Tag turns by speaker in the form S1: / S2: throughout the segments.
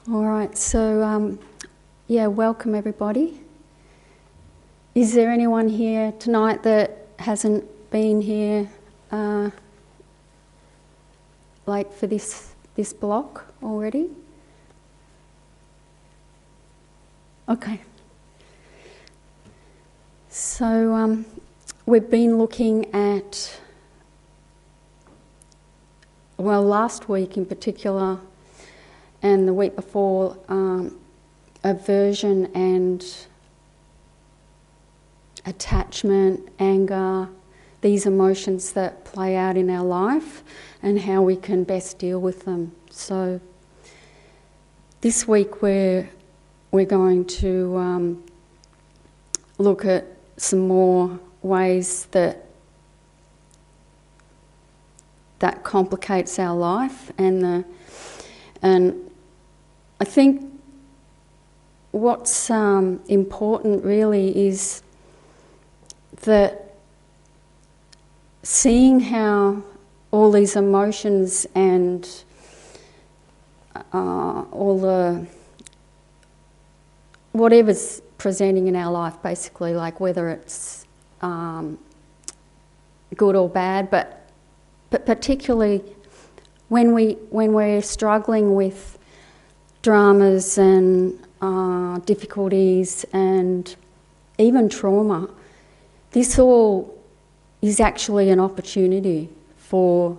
S1: All right, so welcome everybody. Is there anyone here tonight that hasn't been here like for this block already? Okay. So we've been looking at, well, last week in particular and the week before, aversion and attachment, anger, these emotions that play out in our life and how we can best deal with them. So this week we're going to look at some more ways that complicates our life, and I think what's important really is that seeing how all these emotions and all the whatever's presenting in our life, basically, like whether it's good or bad, but particularly when we're struggling with dramas and difficulties and even trauma, this all is actually an opportunity for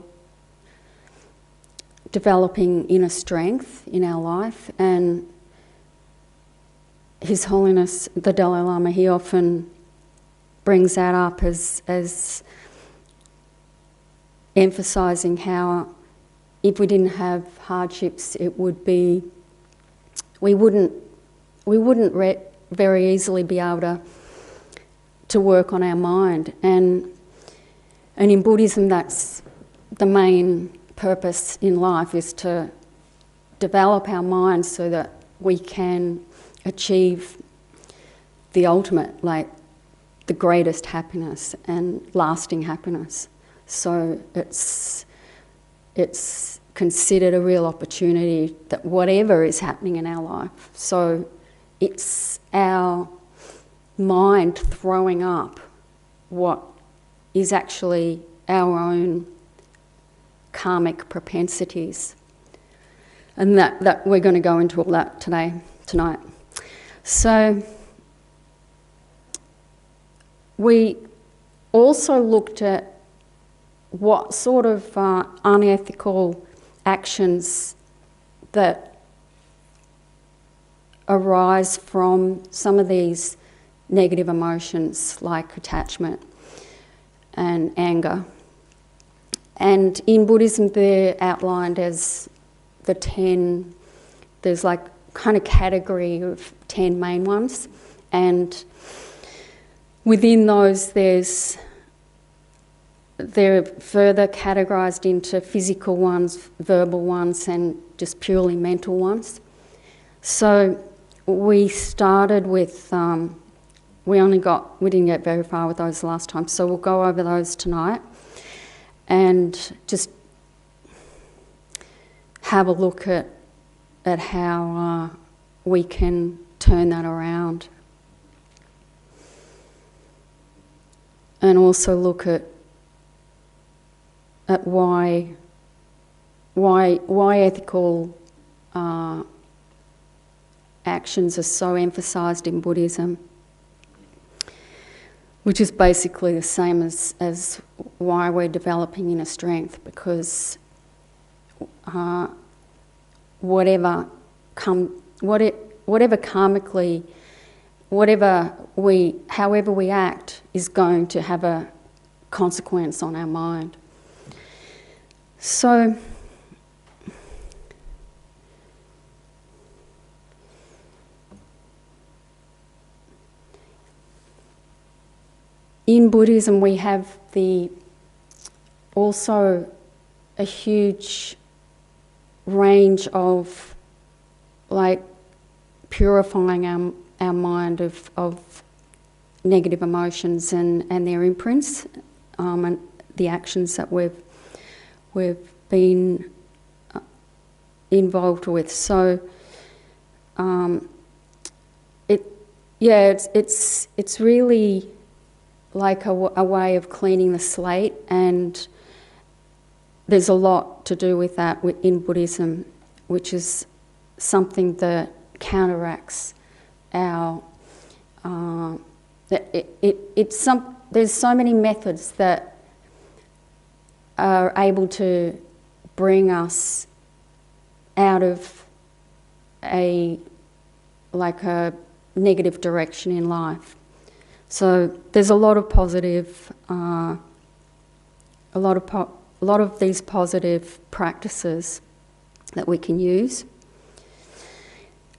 S1: developing inner strength in our life. And His Holiness the Dalai Lama, he often brings that up as emphasising how if we didn't have hardships, it would be we wouldn't very easily be able to work on our mind. And in Buddhism, that's the main purpose in life, is to develop our minds so that we can achieve the ultimate, like the greatest happiness and lasting happiness. So it's considered a real opportunity that whatever is happening in our life, so it's our mind throwing up what is actually our own karmic propensities. And that we're going to go into all that tonight. So we also looked at what sort of unethical actions that arise from some of these negative emotions like attachment and anger. And in Buddhism they're outlined as the 10, there's like kind of category of 10 main ones, and within those they're further categorised into physical ones, verbal ones, and just purely mental ones. So we started with, we didn't get very far with those last time, so we'll go over those tonight and just have a look at how we can turn that around. And also look at why ethical actions are so emphasised in Buddhism, which is basically the same as why we're developing inner strength, because whatever karmically, however we act is going to have a consequence on our mind. So in Buddhism we have also a huge range of like purifying our mind of negative emotions and their imprints, and the actions that we've been involved with. So it's really like a way of cleaning the slate, and there's a lot to do with that in Buddhism, which is something that counteracts our. There's so many methods that are able to bring us out of a negative direction in life. So there's a lot of positive, a lot of these positive practices that we can use.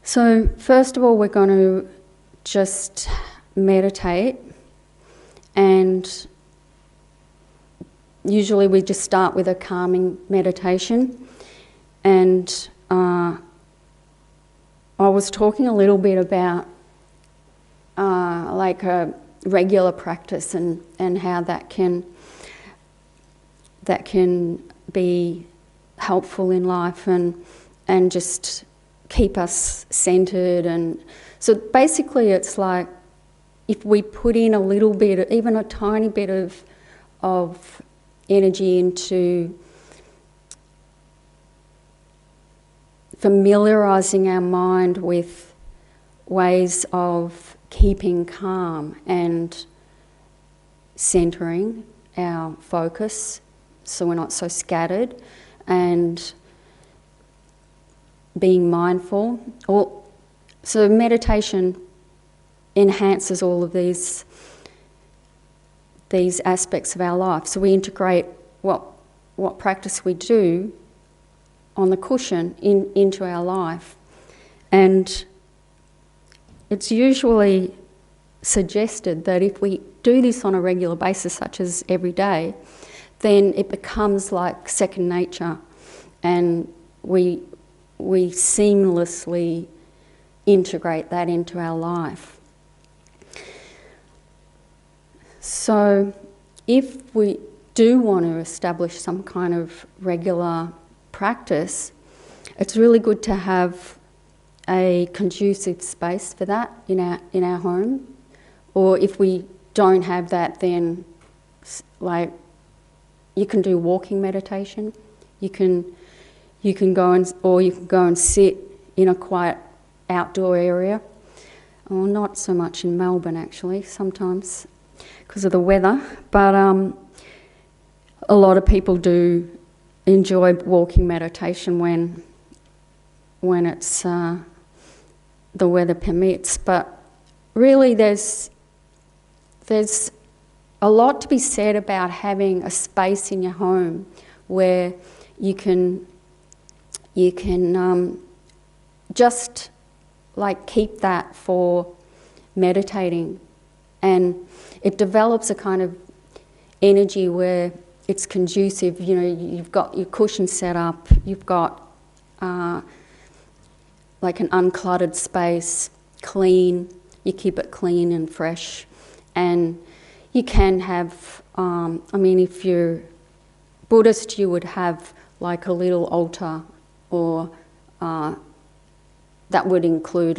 S1: So first of all, we're going to just meditate, and usually we just start with a calming meditation. And I was talking a little bit about a regular practice and how that can be helpful in life and just keep us centered. And so basically it's like if we put in a little bit, even a tiny bit of energy into familiarising our mind with ways of keeping calm and centering our focus so we're not so scattered, and being mindful. So meditation enhances all of these aspects of our life. So we integrate what practice we do on the cushion into our life. And it's usually suggested that if we do this on a regular basis, such as every day, then it becomes like second nature, and we seamlessly integrate that into our life. So if we do want to establish some kind of regular practice, it's really good to have a conducive space for that in our home. Or if we don't have that, then you can do walking meditation. You can go and sit in a quiet outdoor area. Well, not so much in Melbourne actually, sometimes because of the weather, but a lot of people do enjoy walking meditation when it's the weather permits. But really there's a lot to be said about having a space in your home where you can just keep that for meditating, and it develops a kind of energy where it's conducive. You know, you've got your cushion set up, you've got an uncluttered space, clean, you keep it clean and fresh, and you can have, if you're Buddhist, you would have like a little altar, or that would include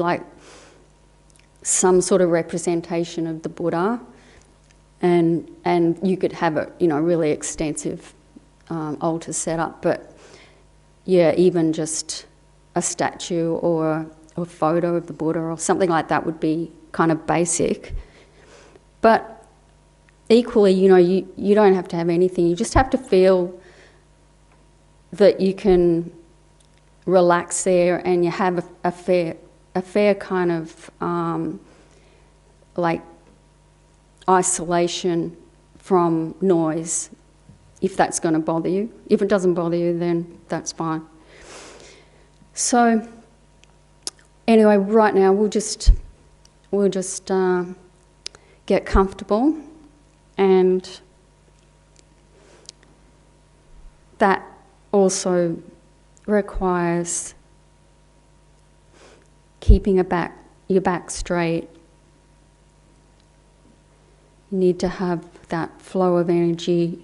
S1: some sort of representation of the Buddha, and you could have a really extensive altar set up. But yeah, even just a statue or a photo of the Buddha or something like that would be kind of basic. But equally, you don't have to have anything. You just have to feel that you can relax there, and you have a fair kind of isolation from noise, if that's going to bother you. If it doesn't bother you, then that's fine. So anyway, right now we'll just get comfortable, and that also requires keeping your back straight. You need to have that flow of energy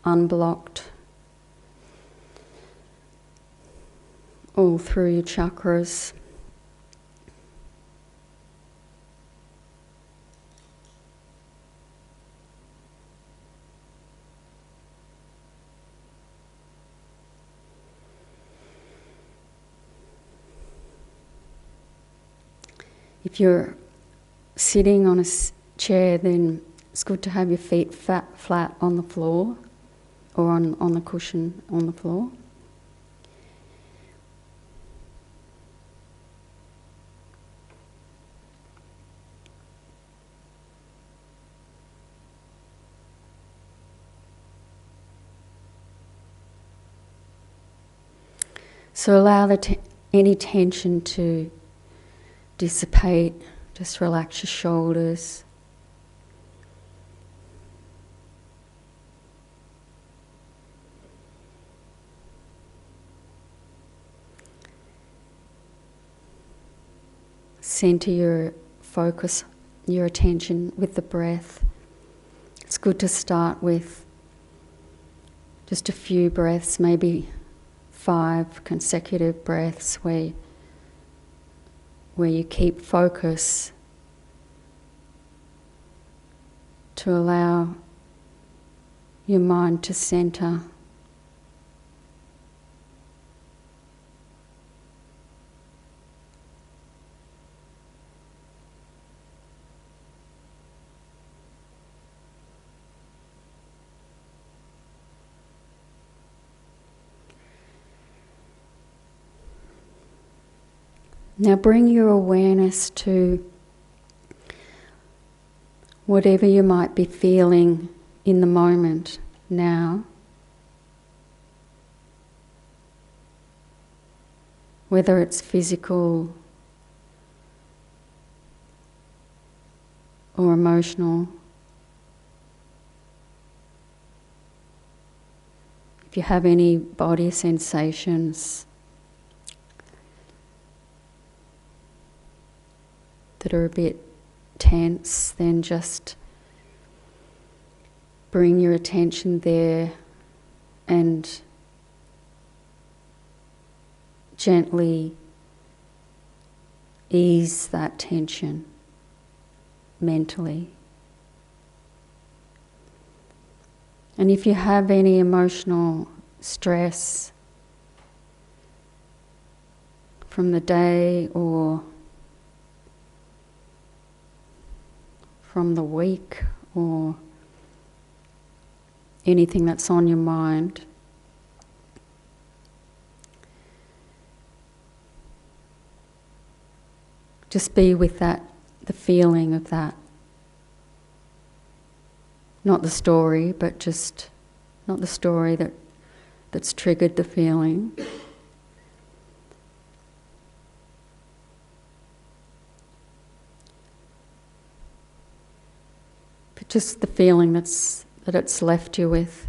S1: unblocked all through your chakras. If you're sitting on a chair, then it's good to have your feet flat on the floor or on the cushion on the floor. So allow any tension to dissipate. Just relax your shoulders. Center your focus, your attention with the breath. It's good to start with just a few breaths, maybe 5 consecutive breaths where you keep focus to allow your mind to center. Now bring your awareness to whatever you might be feeling in the moment now. Whether it's physical or emotional. If you have any body sensations that are a bit tense, then just bring your attention there and gently ease that tension mentally. And if you have any emotional stress from the day or from the week or anything that's on your mind, just be with that, the feeling of that. Not the story, but just not the story that's triggered the feeling. But just the feeling that it's left you with.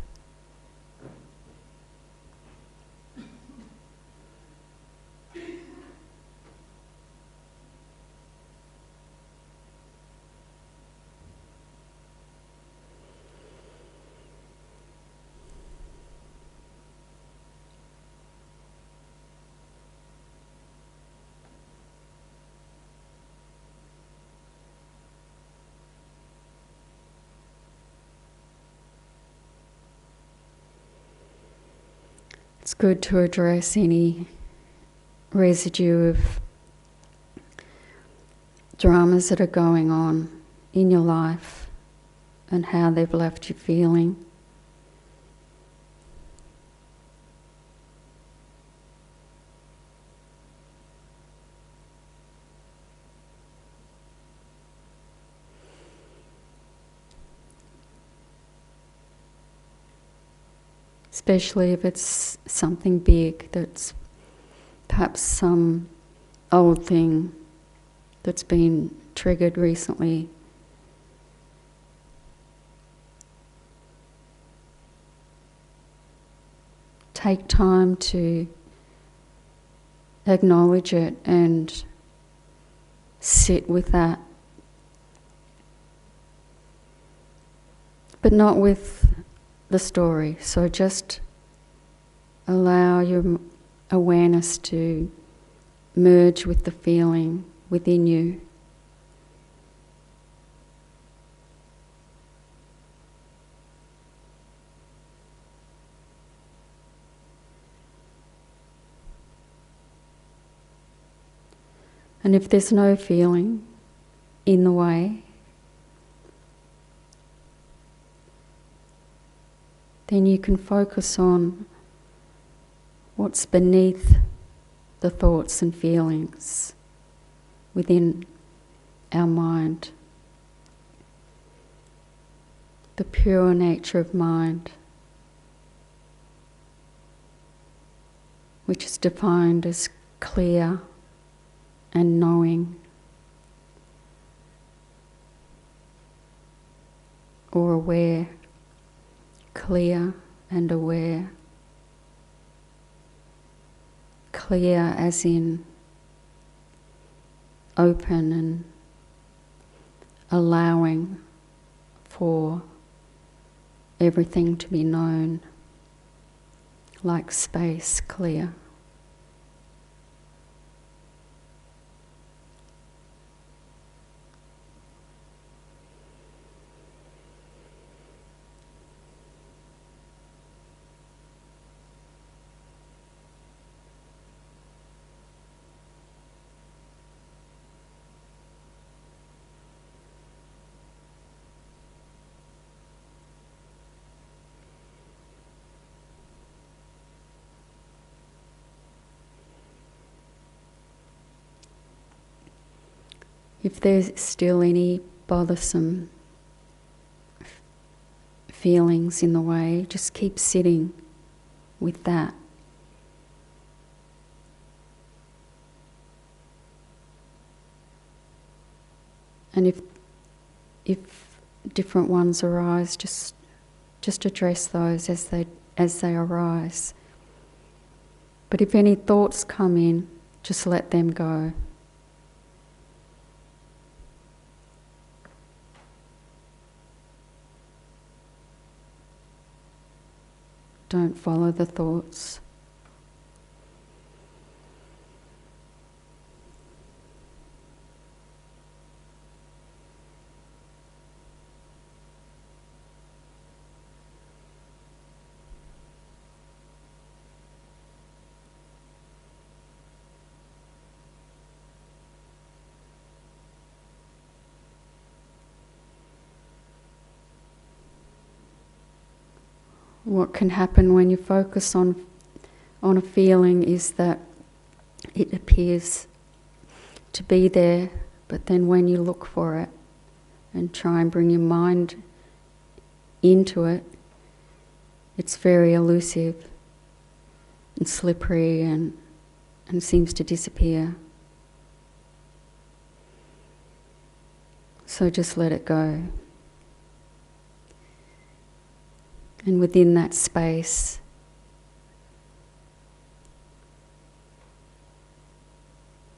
S1: It's good to address any residue of dramas that are going on in your life and how they've left you feeling. Especially if it's something big that's perhaps some old thing that's been triggered recently. Take time to acknowledge it and sit with that. But not with the story. So just allow your awareness to merge with the feeling within you. And if there's no feeling in the way, then you can focus on what's beneath the thoughts and feelings within our mind. The pure nature of mind, which is defined as clear and knowing, or aware, clear and aware. Clear as in open and allowing for everything to be known, like space clear. If there's still any bothersome feelings in the way, just keep sitting with that. And if different ones arise, just address those as they arise. But if any thoughts come in, just let them go. Don't follow the thoughts. What can happen when you focus on a feeling is that it appears to be there, but then when you look for it and try and bring your mind into it, it's very elusive and slippery and seems to disappear. So just let it go. And within that space,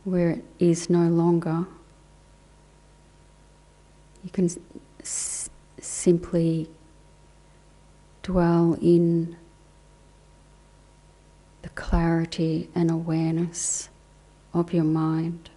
S1: where it is no longer, you can simply dwell in the clarity and awareness of your mind.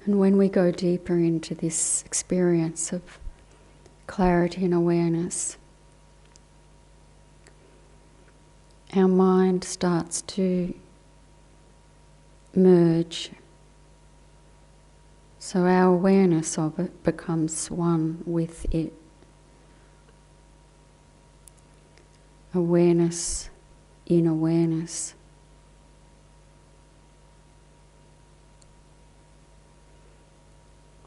S1: And when we go deeper into this experience of clarity and awareness, our mind starts to merge. So our awareness of it becomes one with it. Awareness in awareness.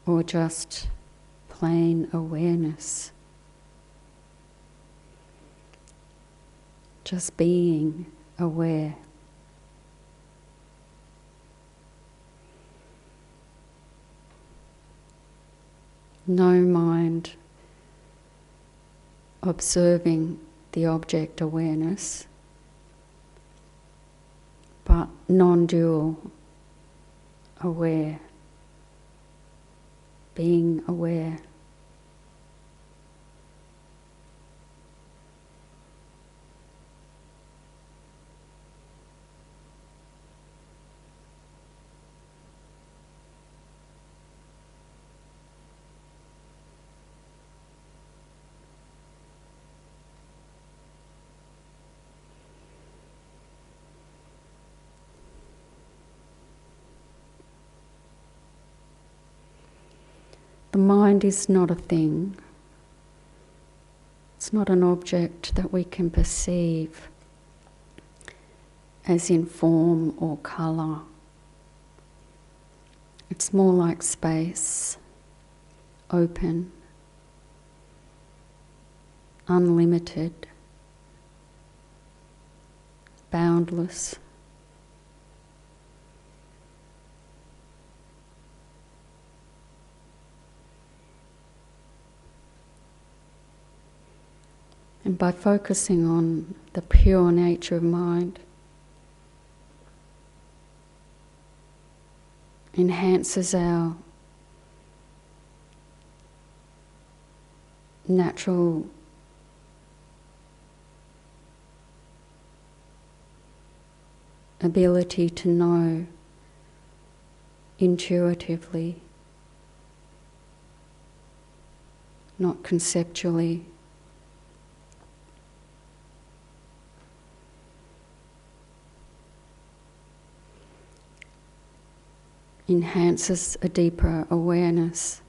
S1: Or just plain awareness. Just being aware. No mind observing the object awareness, but non-dual aware, being aware. The mind is not a thing. It's not an object that we can perceive as in form or colour. It's more like space, open, unlimited, boundless. And by focusing on the pure nature of mind, enhances our natural ability to know intuitively, not conceptually. Enhances a deeper awareness.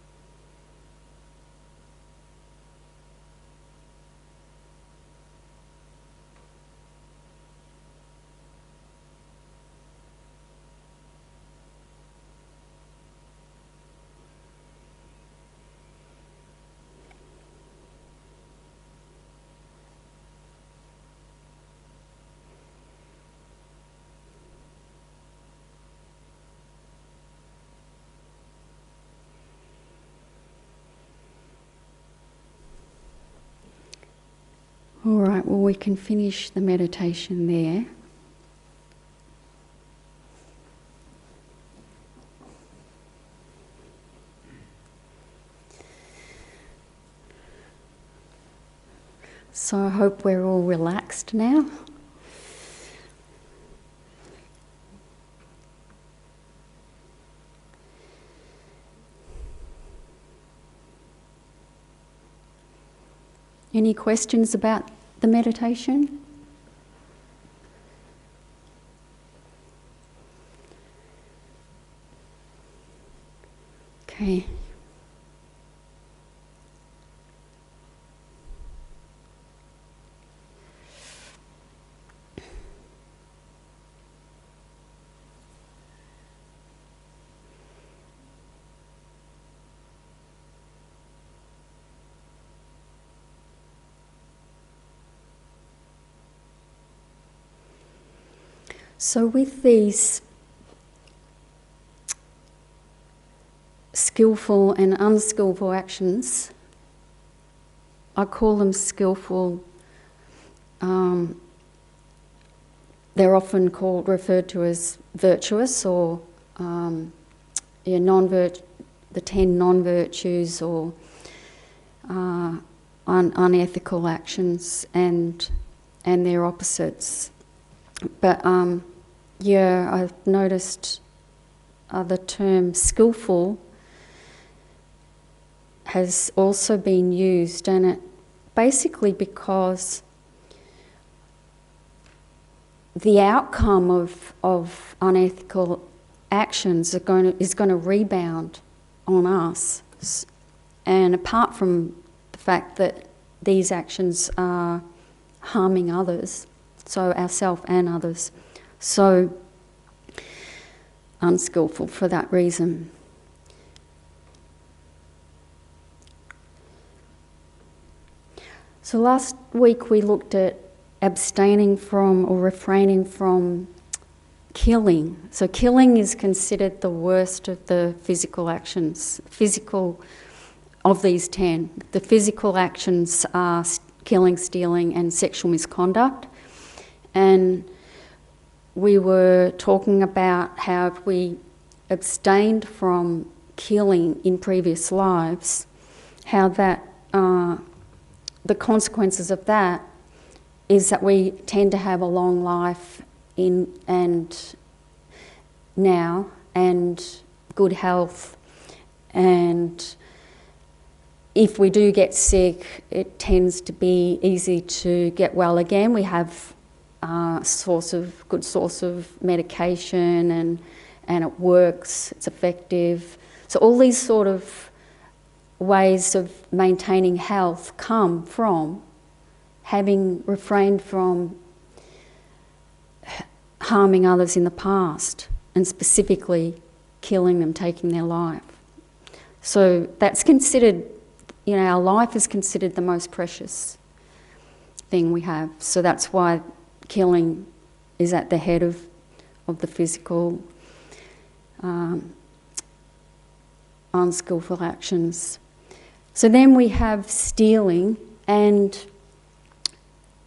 S1: All right, well, we can finish the meditation there. So I hope we're all relaxed now. Any questions about the meditation? Okay. So with these skillful and unskillful actions, I call them skillful. They're often referred to as virtuous, or the 10 non-virtues, or unethical actions, and their opposites. But I've noticed the term skillful has also been used, and it basically because the outcome of unethical actions is going to rebound on us. And apart from the fact that these actions are harming others, so ourselves and others, so unskillful for that reason. So last week we looked at abstaining from or refraining from killing. So killing is considered the worst of the physical actions, of these 10. The physical actions are killing, stealing and sexual misconduct. And we were talking about how if we abstained from killing in previous lives, how that the consequences of that is that we tend to have a long life now and good health, and if we do get sick, it tends to be easy to get well again. We have good source of medication, and it works, it's effective. So all these sort of ways of maintaining health come from having refrained from harming others in the past, and specifically killing them, taking their life. So that's considered, our life is considered the most precious thing we have. So that's why killing is at the head of the physical unskillful actions. So then we have stealing, and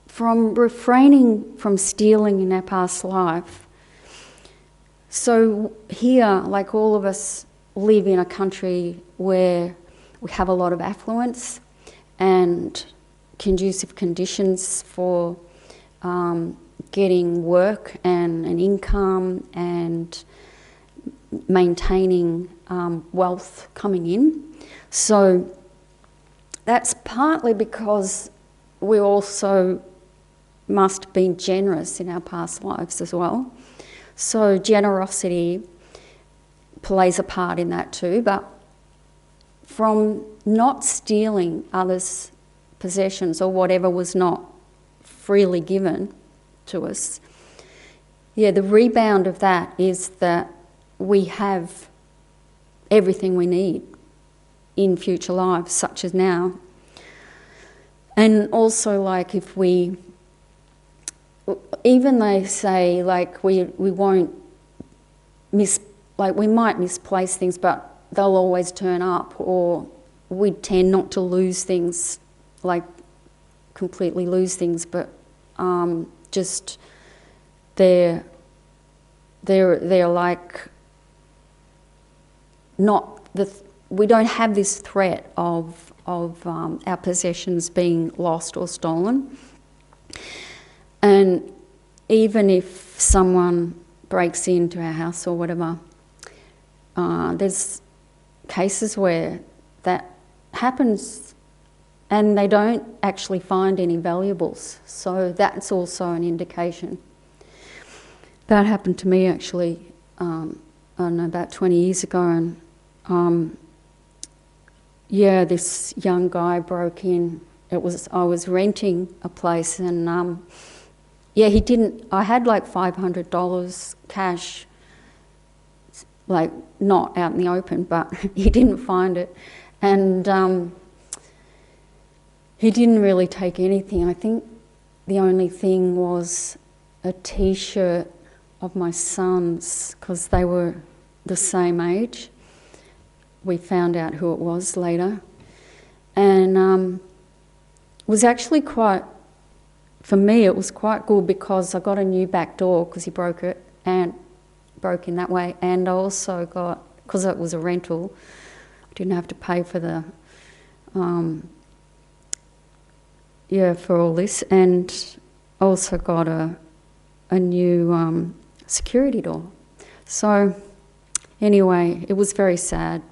S1: from refraining from stealing in our past life. So here, like all of us, live in a country where we have a lot of affluence and conducive conditions for getting work and an income and maintaining wealth coming in. So that's partly because we also must have been generous in our past lives as well. So generosity plays a part in that too, but from not stealing others' possessions or whatever was not freely given to us, the rebound of that is that we have everything we need in future lives, such as now. And also, like, if we, even they say, like, we won't we might misplace things, but they'll always turn up, or we tend not to lose things, like completely lose things, but just they're like not we don't have this threat of our possessions being lost or stolen. And even if someone breaks into our house or whatever, there's cases where that happens and they don't actually find any valuables. So that's also an indication. That happened to me actually, I don't know, about 20 years ago, and this young guy broke in. I was renting a place, and he didn't. I had like $500 cash, like not out in the open, but he didn't find it, and he didn't really take anything. I think the only thing was a T-shirt of my son's, because they were the same age. We found out who it was later, and was actually quite, for me it was quite good, because I got a new back door because he broke it and broke in that way, and I also got, because it was a rental, I didn't have to pay for the for all this, and also got a new security door. So Anyway, it was very sad.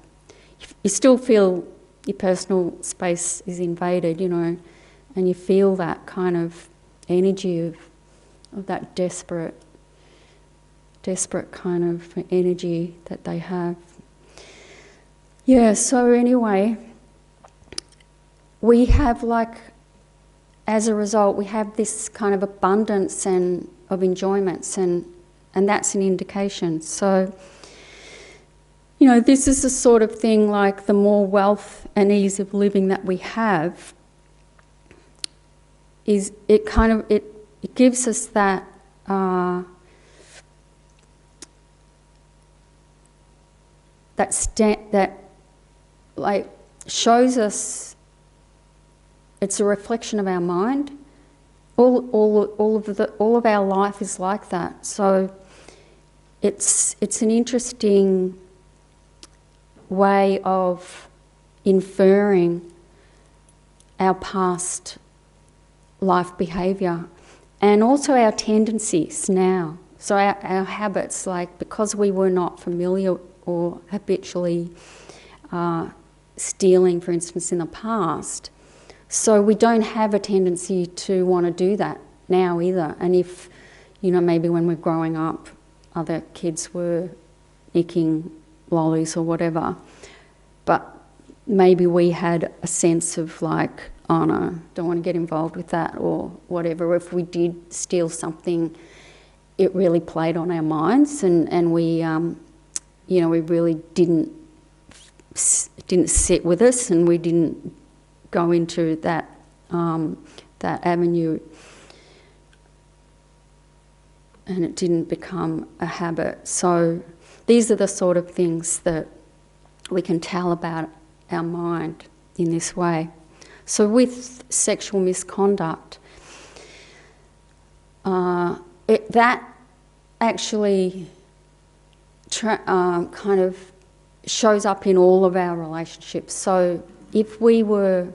S1: You still feel your personal space is invaded, you know, and you feel that kind of energy of that desperate kind of energy that they have. Yeah, so anyway, we have as a result, we have this kind of abundance and of enjoyments, and that's an indication. So, you know, this is the sort of thing, like the more wealth and ease of living that we have, it gives us that that shows us it's a reflection of our mind. All of our life is like that. So it's an interesting way of inferring our past life behaviour and also our tendencies now. So our habits, because we were not familiar or habitually stealing, for instance, in the past, so we don't have a tendency to want to do that now either. And if, you know, maybe when we're growing up, other kids were nicking lollies or whatever, but maybe we had a sense of oh no, don't want to get involved with that or whatever. If we did steal something, it really played on our minds, and we, you know, we really didn't sit with us, and we didn't go into that avenue, and it didn't become a habit. So these are the sort of things that we can tell about our mind in this way. So with sexual misconduct, that actually kind of shows up in all of our relationships. So if we were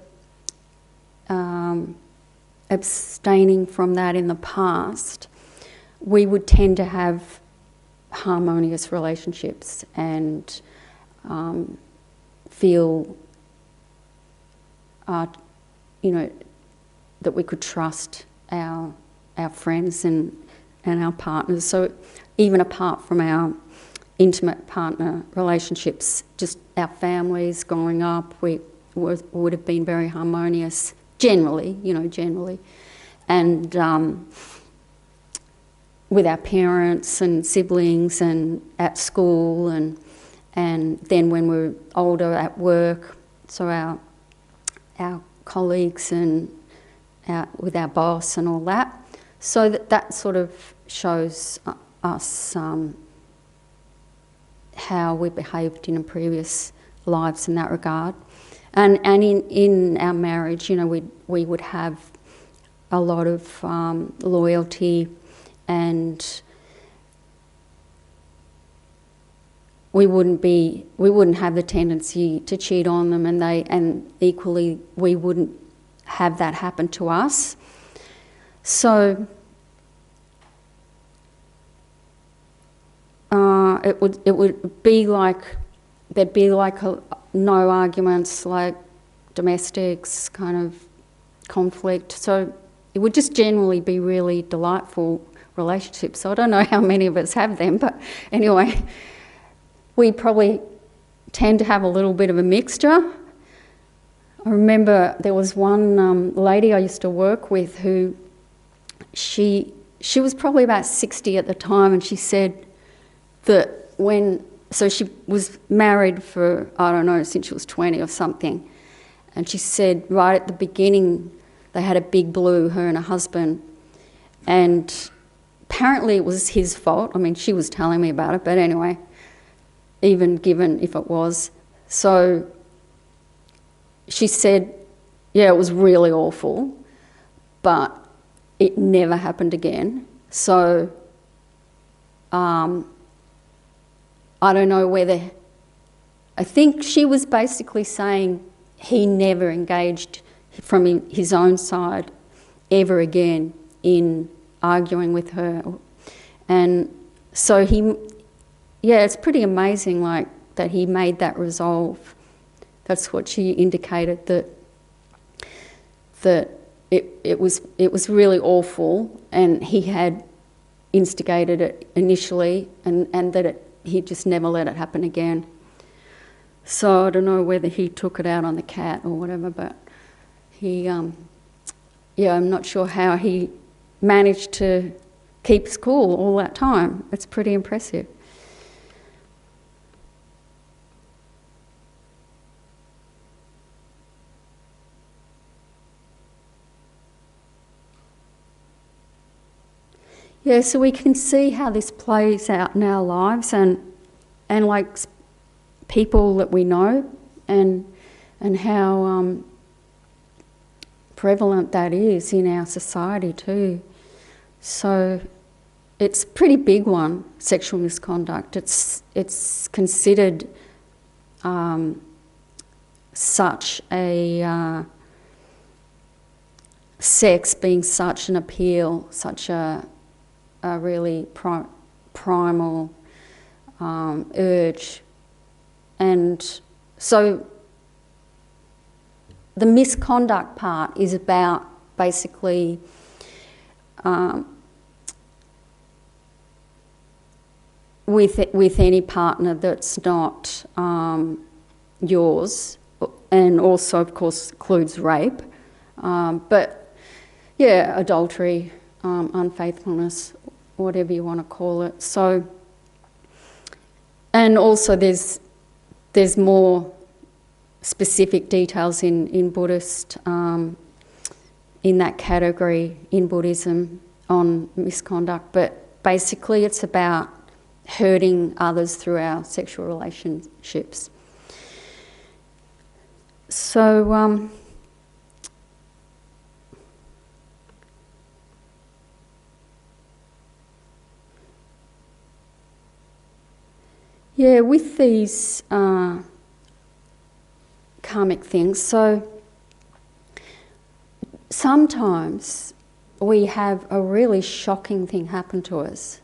S1: abstaining from that in the past, we would tend to have harmonious relationships and feel, you know, that we could trust our friends and our partners. So even apart from our intimate partner relationships, just our families growing up, we would have been very harmonious, generally. And with our parents and siblings and at school and then when we're older at work, so our colleagues and with our boss and all that. So that sort of shows us how we behaved in previous lives in that regard. And in our marriage, you know, we would have a lot of loyalty, and we wouldn't have the tendency to cheat on them, and equally we wouldn't have that happen to us. So it would be like there'd be no arguments, like domestics kind of conflict. So it would just generally be really delightful relationships. So I don't know how many of us have them, but anyway, we probably tend to have a little bit of a mixture. I remember there was one lady I used to work with who she was probably about 60 at the time, and she said that so she was married for, I don't know, since she was 20 or something, and she said right at the beginning they had a big blue, her and her husband, and apparently it was his fault. I mean, she was telling me about it, but anyway, even given if it was. So she said, yeah, it was really awful, but it never happened again. So I don't know whether, I think she was basically saying he never engaged from his own side ever again in arguing with her. And so yeah, it's pretty amazing, like, that he made that resolve. That's what she indicated, that it was really awful, and he had instigated it initially, and that he just never let it happen again. So I don't know whether he took it out on the cat or whatever, but he, yeah, I'm not sure how he managed to keep his cool all that time. It's pretty impressive. Yeah, so we can see how this plays out in our lives, and like people that we know, and how prevalent that is in our society too. So it's a pretty big one, sexual misconduct. It's considered such a sex being such an appeal, such a really primal urge. And so the misconduct part is about basically with any partner that's not yours, and also of course includes rape, but yeah, adultery, unfaithfulness, whatever you want to call it. So, and also there's more specific details in Buddhist, in that category in Buddhism on misconduct, but basically it's about hurting others through our sexual relationships. So yeah, with these karmic things, so sometimes we have a really shocking thing happen to us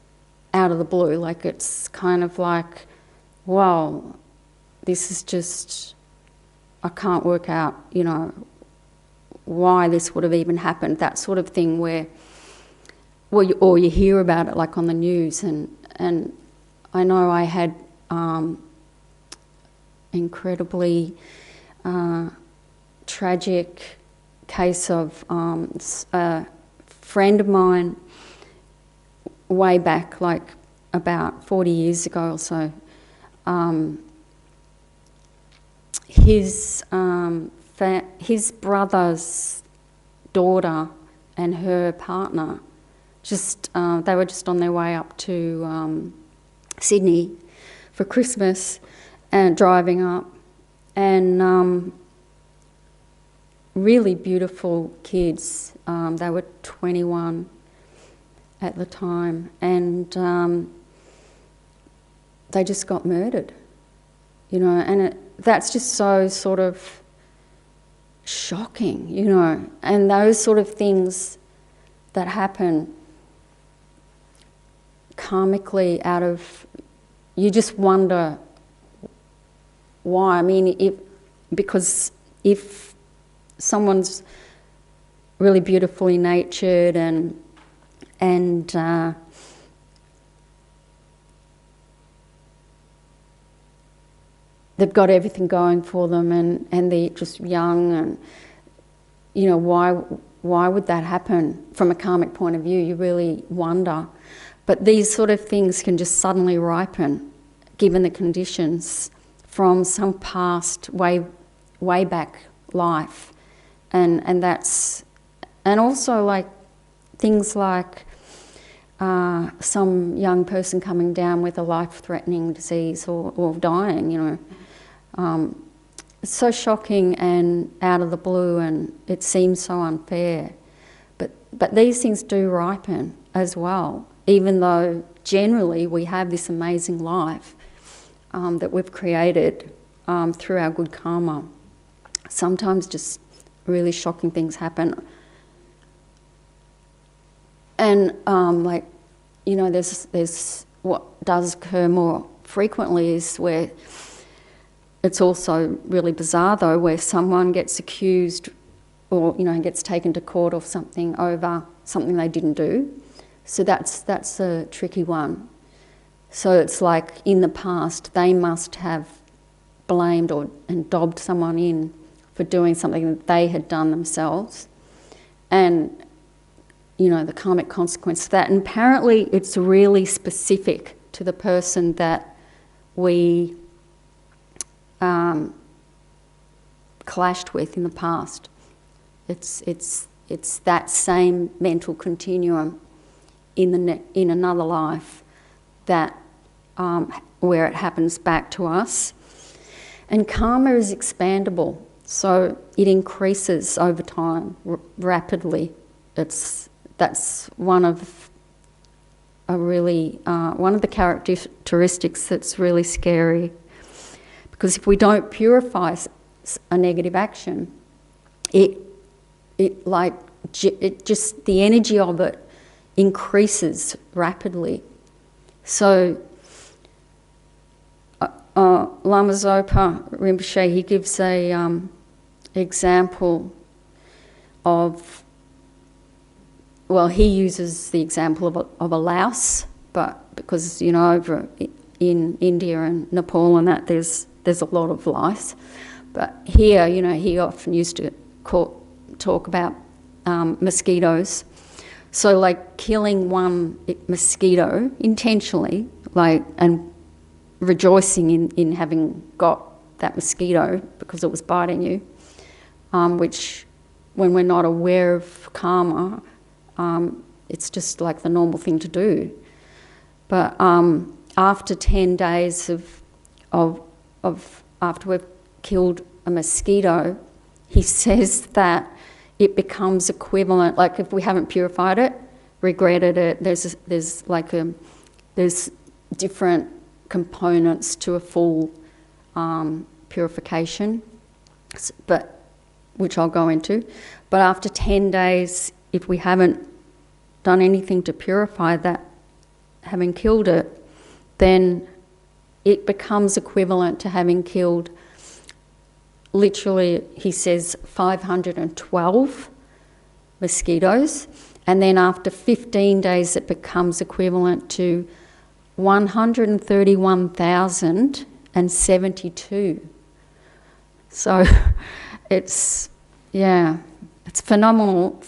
S1: out of the blue. Like, it's kind of like, wow, this is just, I can't work out, you know, why this would have even happened. That sort of thing where, well, or you hear about it like on the news, and I know I had incredibly tragic case of a friend of mine way back, like about 40 years ago or so. His brother's daughter and her partner they were just on their way up to Sydney for Christmas, and driving up, and really beautiful kids. They were 21 at the time, and they just got murdered, you know, and that's just so sort of shocking, you know, and those sort of things that happen karmically out of, you just wonder why. I mean, because if someone's really beautifully natured and they've got everything going for them, and they're just young, and you know, why would that happen from a karmic point of view? You really wonder. But these sort of things can just suddenly ripen, given the conditions from some past way back life, and that's, and also like things like some young person coming down with a life-threatening disease or dying, you know. It's so shocking and out of the blue, and it seems so unfair. But these things do ripen as well, even though generally we have this amazing life that we've created through our good karma. Sometimes just really shocking things happen. And like, you know, there's what does occur more frequently is where it's also really bizarre though, where someone gets accused or gets taken to court or something over something they didn't do. So that's a tricky one. So it's like in the past they must have blamed and dobbed someone in for doing something that they had done themselves, and the karmic consequence of that. And apparently it's really specific to the person that we clashed with in the past. It's that same mental continuum in another life that where it happens back to us. And karma is expandable, so it increases over time rapidly. That's one of the characteristics that's really scary, because if we don't purify a negative action, it just the energy of it increases rapidly. So Lama Zopa Rinpoche, he gives a example of, well, he uses the example of a louse, but because over in India and Nepal and that there's a lot of lice, but here he often used to talk about mosquitoes. So like killing one mosquito intentionally, and rejoicing in having got that mosquito because it was biting you, which when we're not aware of karma, it's just like the normal thing to do. But after 10 days of after we've killed a mosquito, he says that it becomes equivalent, like if we haven't purified it, regretted it, there's different components to a full purification, but which I'll go into. But after 10 days, if we haven't done anything to purify that, having killed it, then it becomes equivalent to having killed, literally, he says, 512 mosquitoes. And then after 15 days, it becomes equivalent to 131,072. So it's phenomenal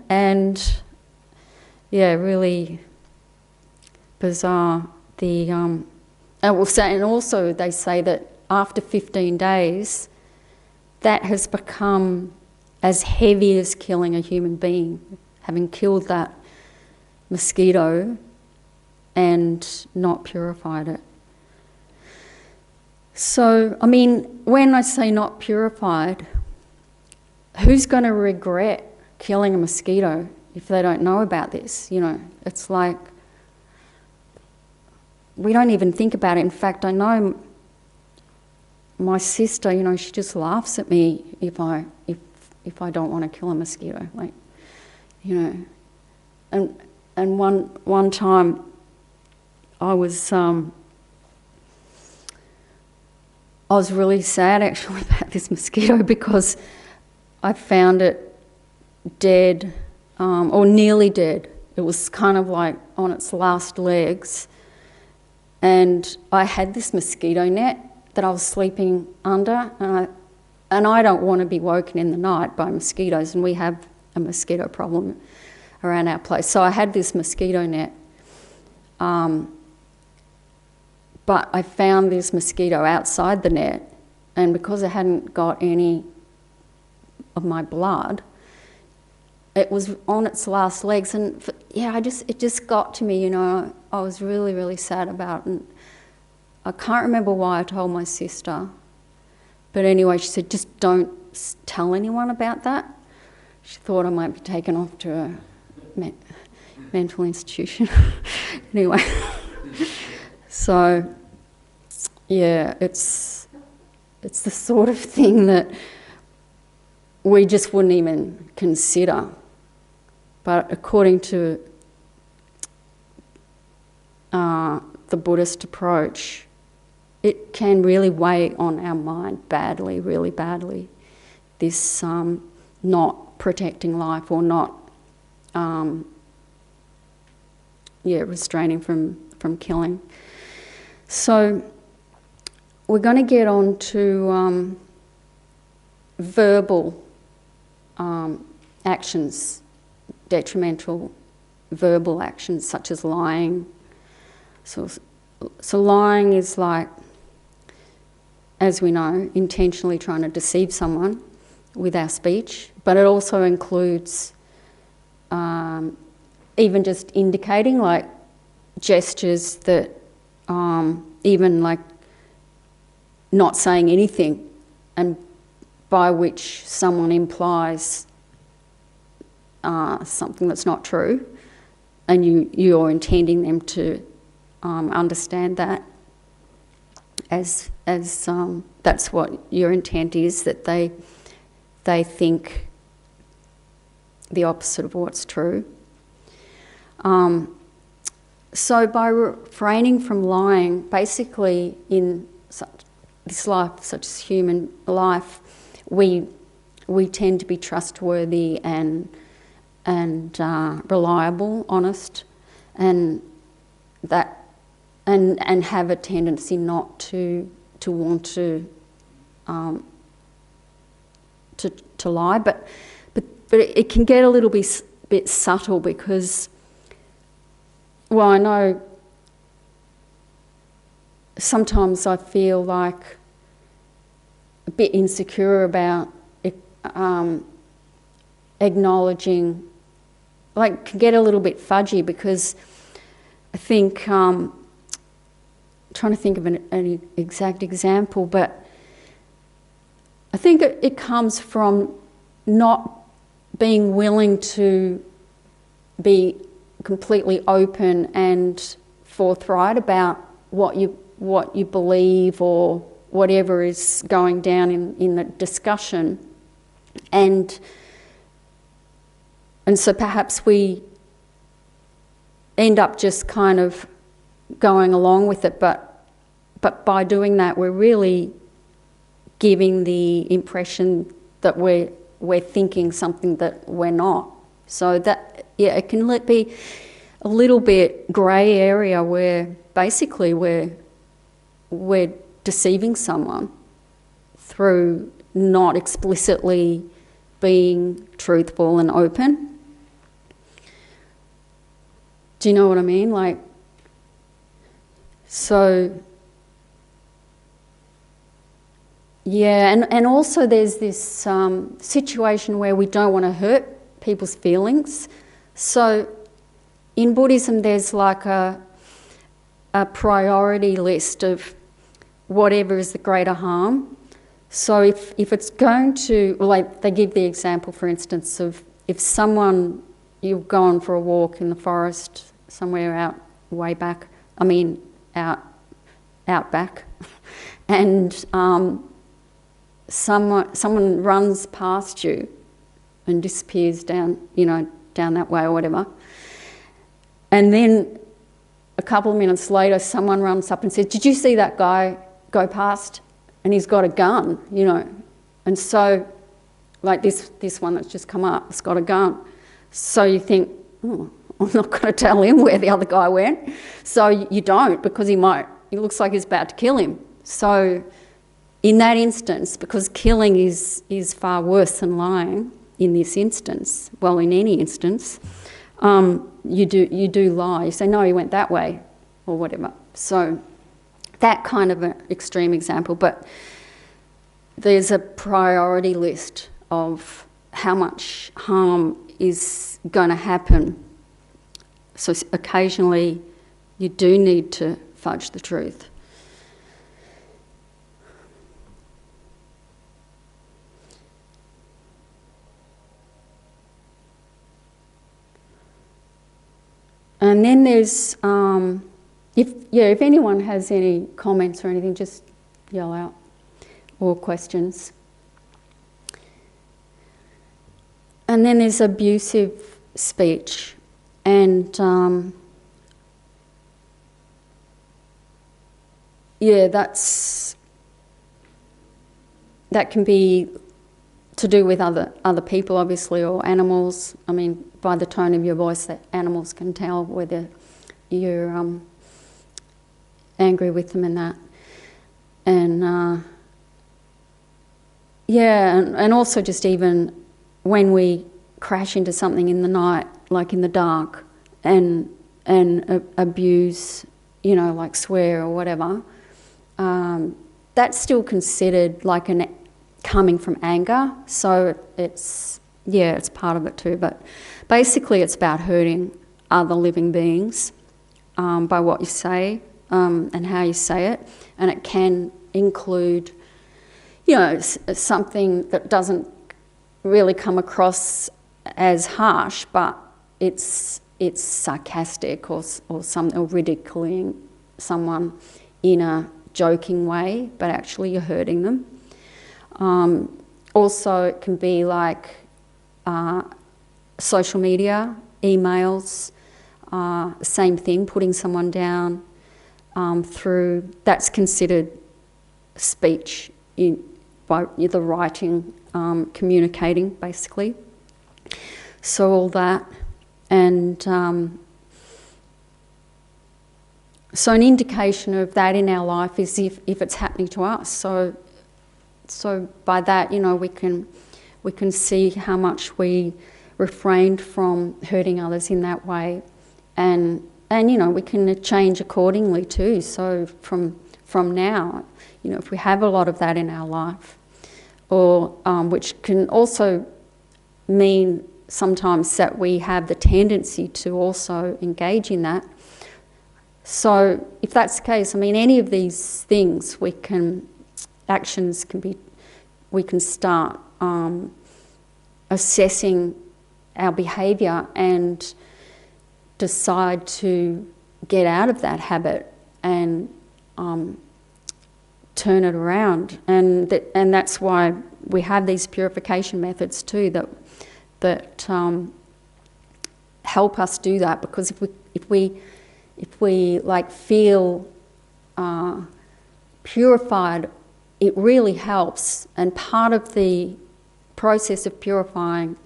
S1: and really bizarre. And also they say that after 15 days, that has become as heavy as killing a human being, having killed that mosquito and not purified it. So, I mean, when I say not purified, who's going to regret killing a mosquito if they don't know about this? It's like, we don't even think about it. In fact, I know my sister, she just laughs at me if I don't want to kill a mosquito, And one time I was really sad actually about this mosquito because I found it dead, or nearly dead. It was kind of like on its last legs, and I had this mosquito net that I was sleeping under, and I don't want to be woken in the night by mosquitoes, and we have a mosquito problem around our place. So I had this mosquito net, but I found this mosquito outside the net, and because I hadn't got any of my blood, it was on its last legs, and it just got to me, I was really, really sad about it. And I can't remember why I told my sister, but anyway, she said, just don't tell anyone about that. She thought I might be taken off to a mental institution. Anyway, so it's the sort of thing that we just wouldn't even consider. But according to the Buddhist approach, it can really weigh on our mind badly, really badly. This not protecting life or not restraining from killing. So we're going to get on to verbal actions, detrimental verbal actions such as lying. So lying is like, as we know, intentionally trying to deceive someone with our speech, but it also includes even just indicating, like gestures that even like not saying anything, and by which someone implies something that's not true, and you're intending them to understand that as that's what your intent is, that they think the opposite of what's true. So by refraining from lying, basically in this life, such as human life, we tend to be trustworthy and reliable, honest, and have a tendency not to want to lie, but it can get a little bit subtle because, well, I know sometimes I feel like a bit insecure about acknowledging, like, can get a little bit fudgy because I think, trying to think of an exact example, but I think it comes from not being willing to be completely open and forthright about what you believe or whatever is going down in the discussion, and so perhaps we end up just kind of going along with it, but by doing that we're really giving the impression that we're thinking something that we're not. So that, yeah, it can be a little bit grey area where basically we're deceiving someone through not explicitly being truthful and open. Do you know what I mean? Like, so, yeah, and also there's this situation where we don't want to hurt people's feelings. So in Buddhism there's like a priority list of whatever is the greater harm. So if it's going to, like they give the example, for instance, of if someone, you've gone for a walk in the forest somewhere out back, and someone runs past you and disappears down that way or whatever, and then a couple of minutes later someone runs up and says, "Did you see that guy go past? And he's got a gun," and so like this one that's just come up, it's got a gun. So you think, oh, I'm not going to tell him where the other guy went. So you don't, because he looks like he's about to kill him. So in that instance, because killing is far worse than lying in this instance, well, in any instance, you do lie. You say, no, he went that way or whatever. So that kind of an extreme example, but there's a priority list of how much harm is going to happen. So occasionally you do need to fudge the truth. And then there's, if anyone has any comments or anything, just yell out, or questions. And then there's abusive speech, and that can be to do with other people, obviously, or animals. I mean, by the tone of your voice, that animals can tell whether you're angry with them and that. And and also just even when we crash into something in the night, like in the dark, and abuse, like swear or whatever, that's still considered like coming from anger. So it's part of it too. But basically, it's about hurting other living beings by what you say and how you say it, and it can include, something that doesn't really come across as harsh, but it's sarcastic or ridiculing someone in a joking way, but actually you're hurting them. Also, it can be like social media, emails, same thing, putting someone down through, that's considered speech by the writing, communicating, basically. So all that, and so an indication of that in our life is if it's happening to us. So by that, we can see how much we refrained from hurting others in that way, and we can change accordingly too. So from now, if we have a lot of that in our life, or which can also mean sometimes that we have the tendency to also engage in that. So if that's the case, any of these things we can start assessing our behaviour and decide to get out of that habit and turn it around. And that's why we have these purification methods too that help us do that, because if we like feel purified, it really helps. And part of the process of purifying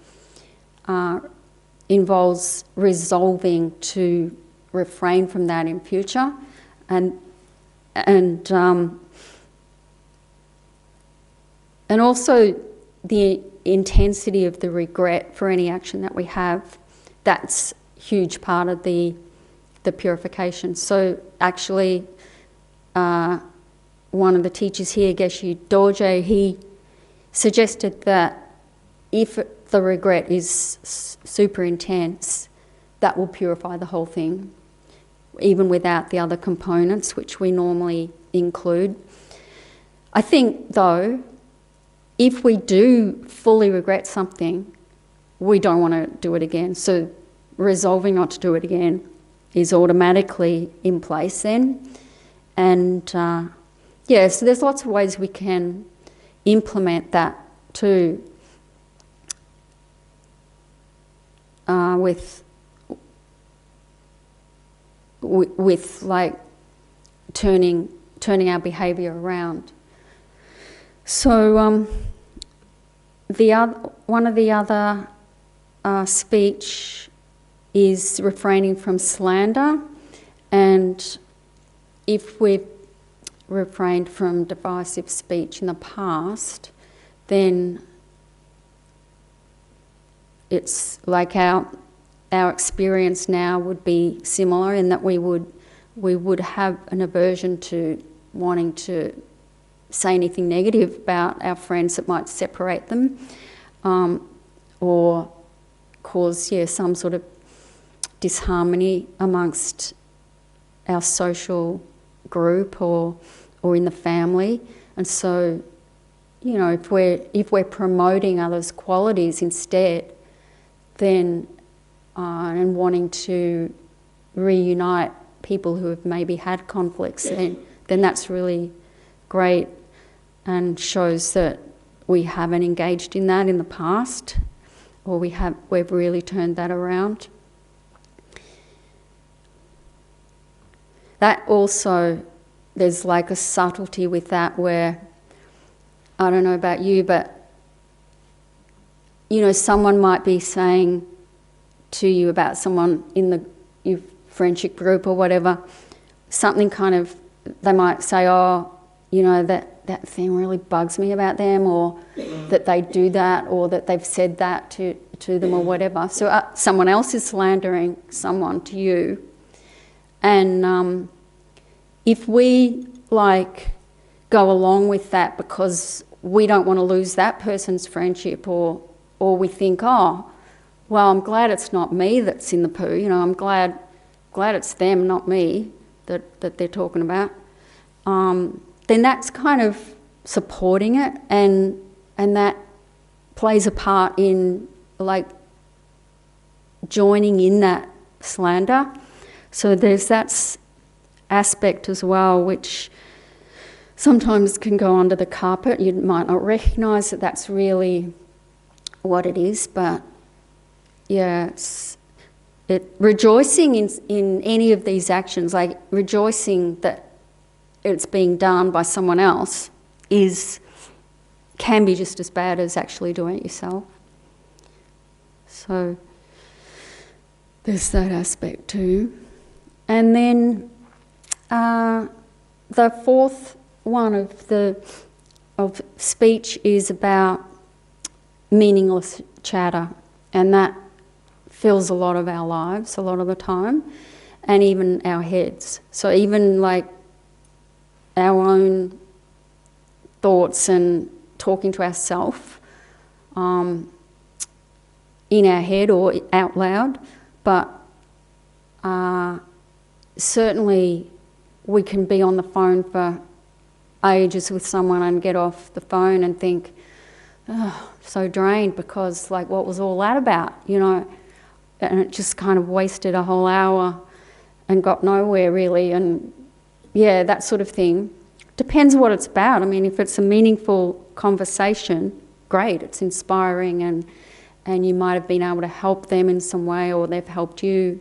S1: involves resolving to refrain from that in future, and also the intensity of the regret for any action that we have. That's a huge part of the purification. So actually, one of the teachers here, Geshe Dorje, he suggested that if the regret is super intense, that will purify the whole thing, even without the other components which we normally include. I think, though, if we do fully regret something, we don't want to do it again. So resolving not to do it again is automatically in place then. And so there's lots of ways we can implement that too, with like turning our behaviour around. So one of the other speech is refraining from slander, and if we've refrained from divisive speech in the past, then it's like our experience now would be similar in that we would have an aversion to wanting to say anything negative about our friends that might separate them, or cause some sort of disharmony amongst our social group or in the family. And so, if we're promoting others' qualities instead, then and wanting to reunite people who have maybe had conflicts, then that's really great and shows that we haven't engaged in that in the past, or we've really turned that around. That also there's like a subtlety with that where, I don't know about you, but, you know, someone might be saying to you about someone in your friendship group or whatever, something kind of, they might say, oh, you know, that thing really bugs me about them, or that they do that, or that they've said that to them or whatever. So someone else is slandering someone to you. And if we like go along with that because we don't want to lose that person's friendship, or we think, oh, well, I'm glad it's not me that's in the poo, you know, I'm glad it's them, not me, that they're talking about, then that's kind of supporting it, and that plays a part in like joining in that slander. So there's that aspect as well, which sometimes can go under the carpet. You might not recognise that that's really what it is, but yeah, rejoicing in any of these actions, like rejoicing that it's being done by someone else, can be just as bad as actually doing it yourself. So there's that aspect too. And then the fourth one of speech is about meaningless chatter, and that fills a lot of our lives a lot of the time, and even our heads. So even like our own thoughts and talking to ourselves in our head or out loud, but certainly we can be on the phone for ages with someone and get off the phone and think, oh, so drained, because like, what was all that about, you know? And it just kind of wasted a whole hour and got nowhere really. And yeah, that sort of thing. Depends what it's about. I mean, if it's a meaningful conversation, great, it's inspiring, and you might have been able to help them in some way, or they've helped you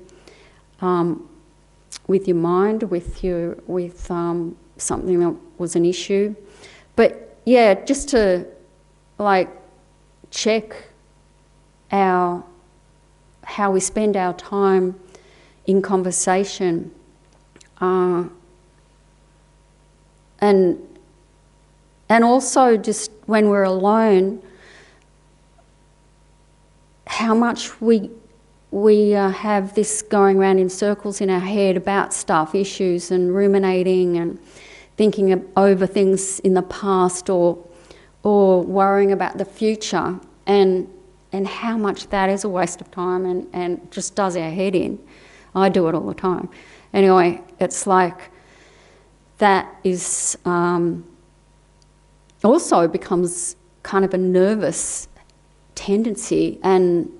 S1: with your mind, with something that was an issue. But yeah, just to like check how we spend our time in conversation, and also just when we're alone, how much we have this going around in circles in our head about stuff, issues, and ruminating and thinking over things in the past, or worrying about the future, and how much that is a waste of time and just does our head in. I do it all the time. Anyway, it's like that is also becomes kind of a nervous tendency, and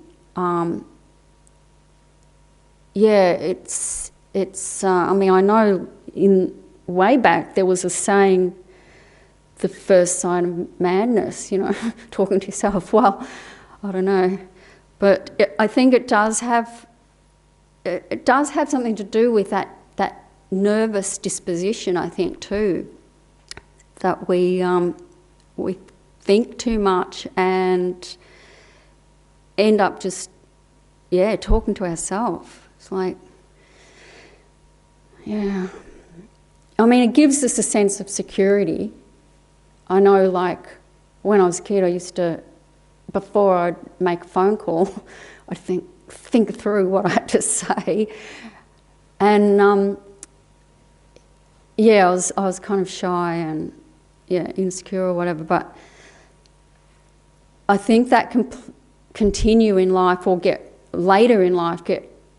S1: yeah, it's. I mean, I know way back there was a saying, the first sign of madness, you know, talking to yourself. Well, I don't know, but I think it does have something to do with that nervous disposition, I think, too, that we think too much and end up just talking to ourselves. It's like, yeah, I mean, it gives us a sense of security. I know, like, when I was a kid, I used to, before I'd make a phone call, I'd think through what I had to say. And, I was kind of shy and, insecure or whatever, but I think that can continue in life, or later in life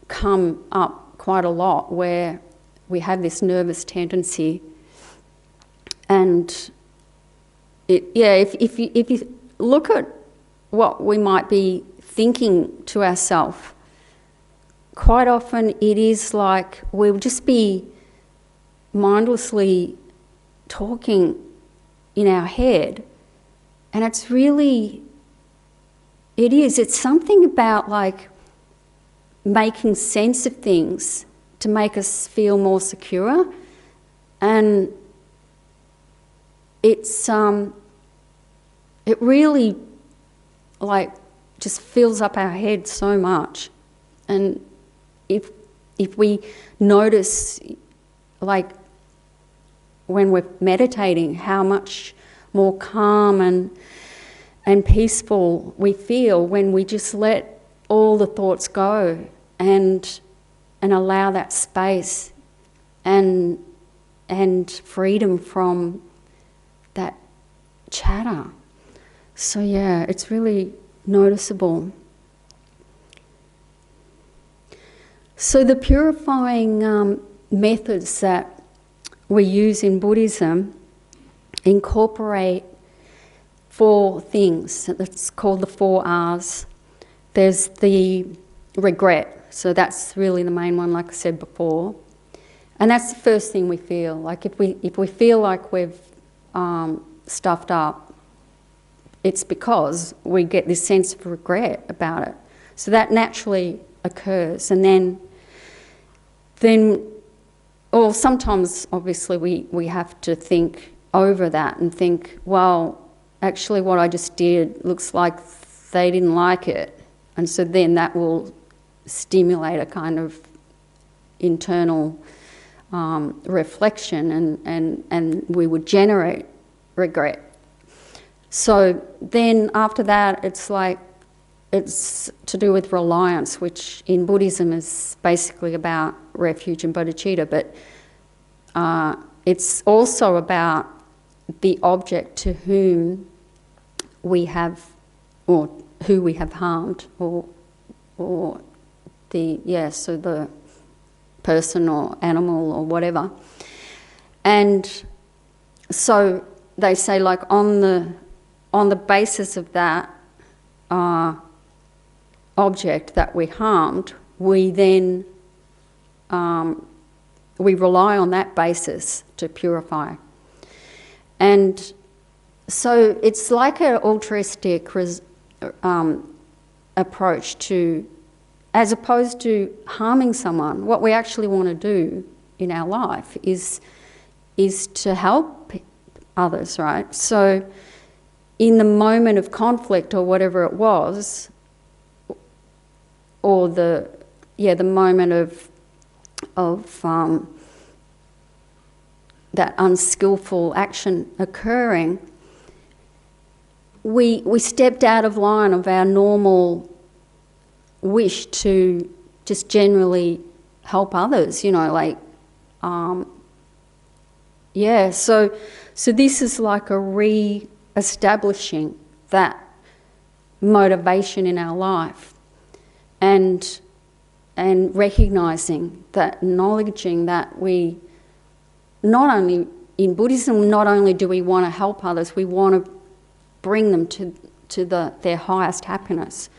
S1: come up quite a lot, where we have this nervous tendency. And if you look at what we might be thinking to ourselves, quite often it is like we'll just be mindlessly talking in our head, and it's something about like making sense of things to make us feel more secure. And it's it really like just fills up our head so much. And if we notice, like when we're meditating, how much more calm and peaceful we feel when we just let all the thoughts go and allow that space and freedom from that chatter. So yeah, it's really noticeable. So the purifying methods that we use in Buddhism incorporate 4 things. It's called the 4 R's. There's the regret. So that's really the main one, like I said before. And that's the first thing we feel. Like if we feel like we've stuffed up, it's because we get this sense of regret about it. So that naturally occurs. And then or sometimes obviously we have to think over that and think, well, actually what I just did looks like they didn't like it. And so then that will stimulate a kind of internal reflection and we would generate regret. So then after that, it's to do with reliance, which in Buddhism is basically about refuge and bodhicitta, but it's also about the object to whom we have, or who we have harmed, or so the person or animal or whatever. And so they say, like, on the basis of that object that we harmed, we then we rely on that basis to purify. And so it's like an altruistic approach to, as opposed to harming someone, what we actually want to do in our life is to help others, right? So in the moment of conflict or whatever it was, or the moment of that unskillful action occurring, we stepped out of line of our normal wish to just generally help others, like, so this is like a re-establishing that motivation in our life and recognising that, acknowledging that we not only, in Buddhism, not only do we want to help others, we want to bring them to their highest happiness.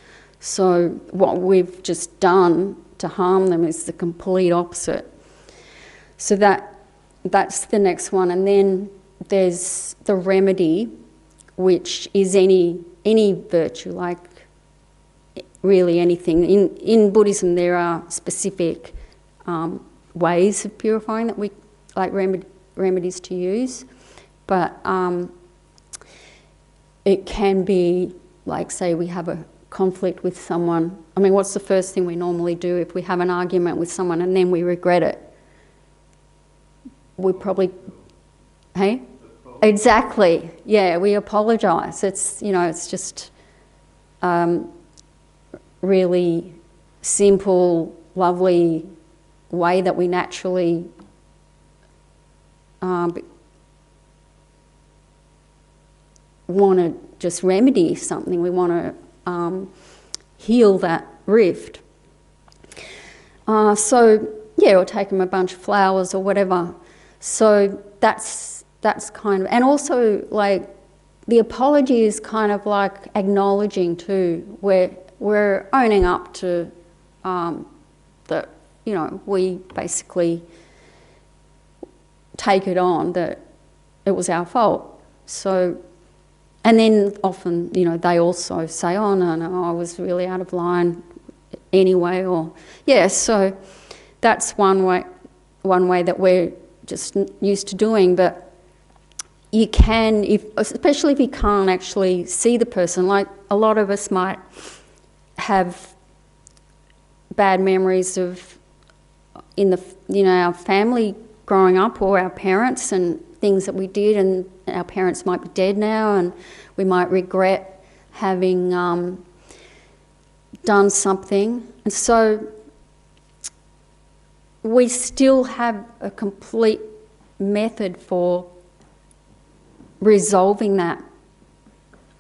S1: So what we've just done to harm them is the complete opposite. So that's the next one. And then there's the remedy, which is any virtue, like really anything. In Buddhism there are specific ways of purifying that we, like remedies to use, but it can be, like, say we have a conflict with someone. I mean, what's the first thing we normally do if we have an argument with someone and then we regret it? We probably, hey? Exactly, yeah, we apologise. It's, it's just really simple, lovely way that we naturally want to just remedy something. We want to heal that rift. Or take them a bunch of flowers or whatever. So that's kind of, and also, like, the apology is kind of like acknowledging too, where we're owning up to that, we basically take it on that it was our fault. So, and then often, they also say, oh, no, I was really out of line anyway, or, so that's one way that we're just used to doing. But, you can, especially if you can't actually see the person, like a lot of us might have bad memories of our family growing up, or our parents, and things that we did, and our parents might be dead now, and we might regret having done something. And so we still have a complete method for resolving that,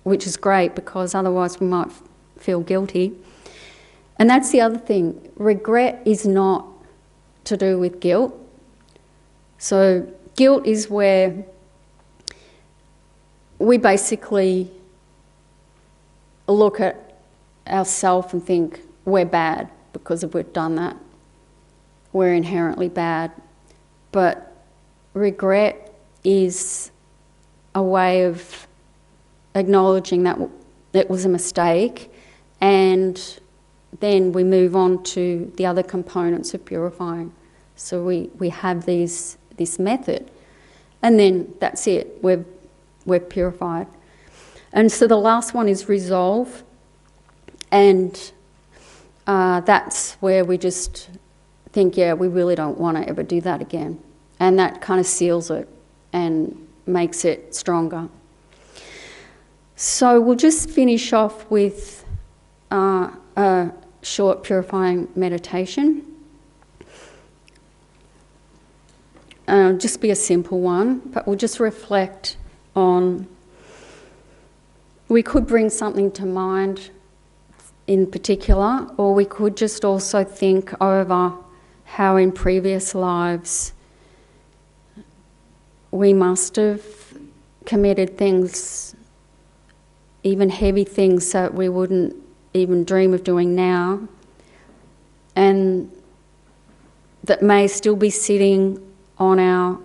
S1: which is great, because otherwise we might feel guilty. And that's the other thing. Regret is not to do with guilt. So guilt is where we basically look at ourselves and think we're bad because we've done that. We're inherently bad. But regret is a way of acknowledging that it was a mistake, and then we move on to the other components of purifying. So we have this method, and then that's it. We're purified. And so the last one is resolve, and that's where we just think, yeah, we really don't want to ever do that again. And that kind of seals it and makes it stronger. So we'll just finish off with a short purifying meditation. Just be a simple one, but we'll just reflect on, we could bring something to mind in particular, or we could just also think over how in previous lives we must have committed things, even heavy things that we wouldn't even dream of doing now, and that may still be sitting on our,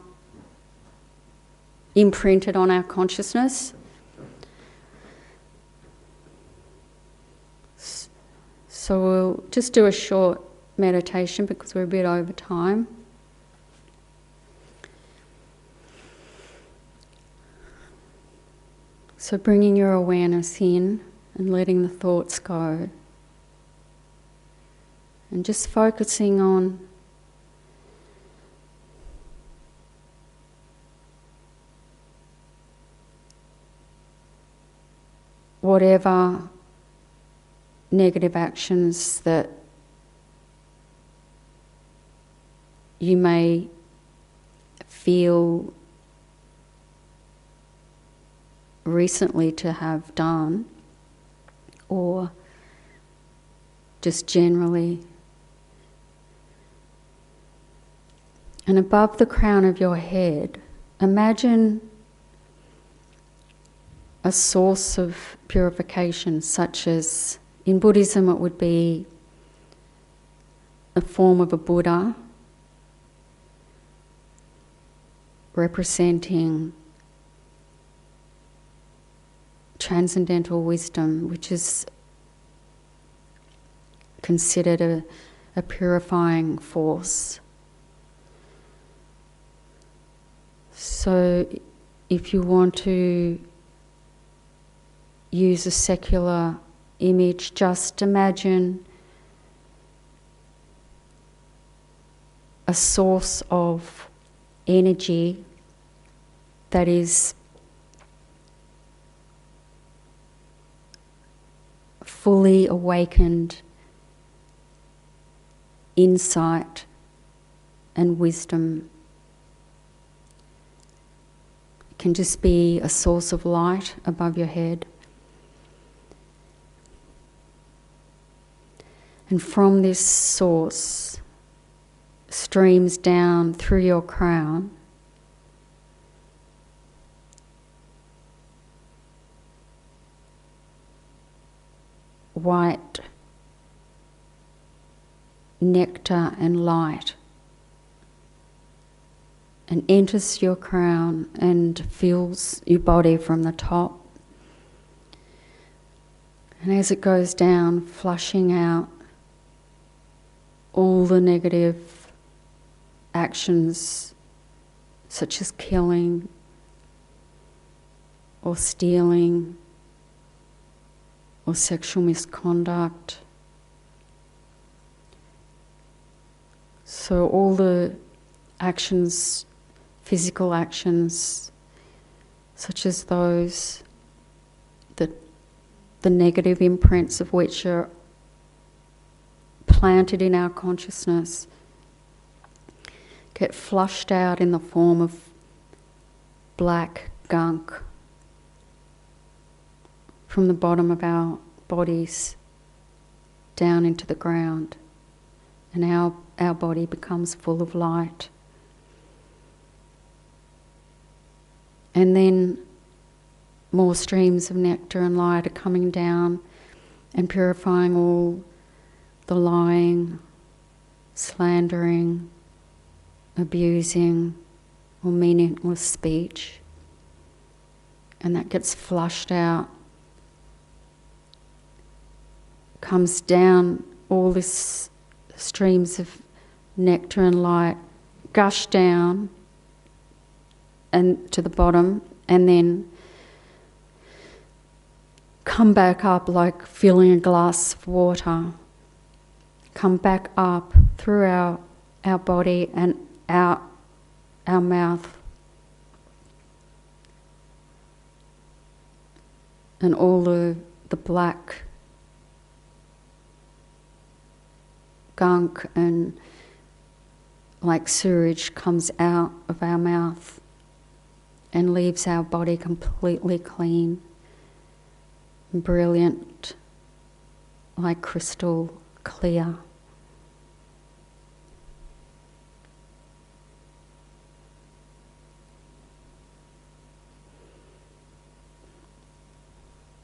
S1: imprinted on our consciousness. So we'll just do a short meditation because we're a bit over time. So bringing your awareness in and letting the thoughts go. And just focusing on whatever negative actions that you may feel recently to have done, or just generally. And above the crown of your head, imagine a source of purification, such as in Buddhism it would be a form of a Buddha representing transcendental wisdom, which is considered a purifying force. So if you want to use a secular image, just imagine a source of energy that is fully awakened insight and wisdom. It can just be a source of light above your head. And from this source streams down through your crown white nectar and light, and enters your crown and fills your body from the top. And as it goes down, flushing out all the negative actions, such as killing, or stealing or sexual misconduct. So all the actions, physical actions, such as those that the negative imprints of which are planted in our consciousness, get flushed out in the form of black gunk from the bottom of our bodies down into the ground, and our body becomes full of light. And then more streams of nectar and light are coming down and purifying all the lying, slandering, abusing, or meaningless speech. And that gets flushed out, comes down, all this streams of nectar and light gush down and to the bottom, and then come back up like filling a glass of water, come back up through our body and out our mouth. And all the black gunk and like sewage comes out of our mouth and leaves our body completely clean, brilliant, like crystal clear.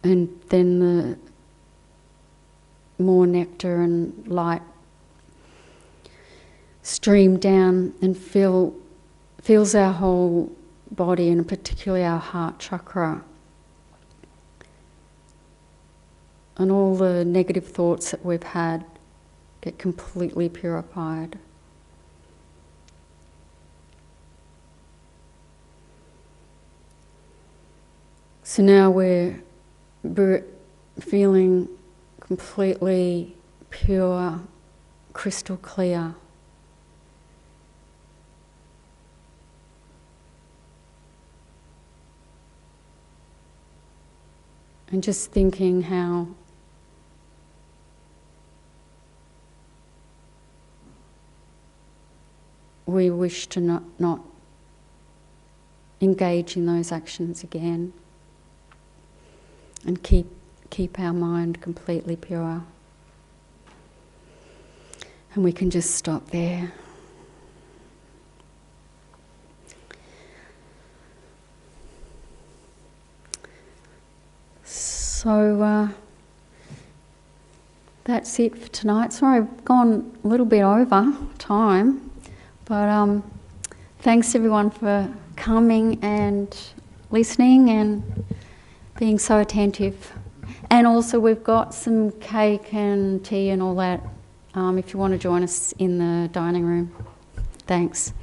S1: And then the more nectar and light stream down and fills our whole body, and particularly our heart chakra. And all the negative thoughts that we've had get completely purified. So now we're feeling completely pure, crystal clear. And just thinking how we wish to not engage in those actions again, and keep our mind completely pure. And we can just stop there. So that's it for tonight. Sorry, I've gone a little bit over time, but thanks everyone for coming and listening and being so attentive. And also we've got some cake and tea and all that if you want to join us in the dining room. Thanks.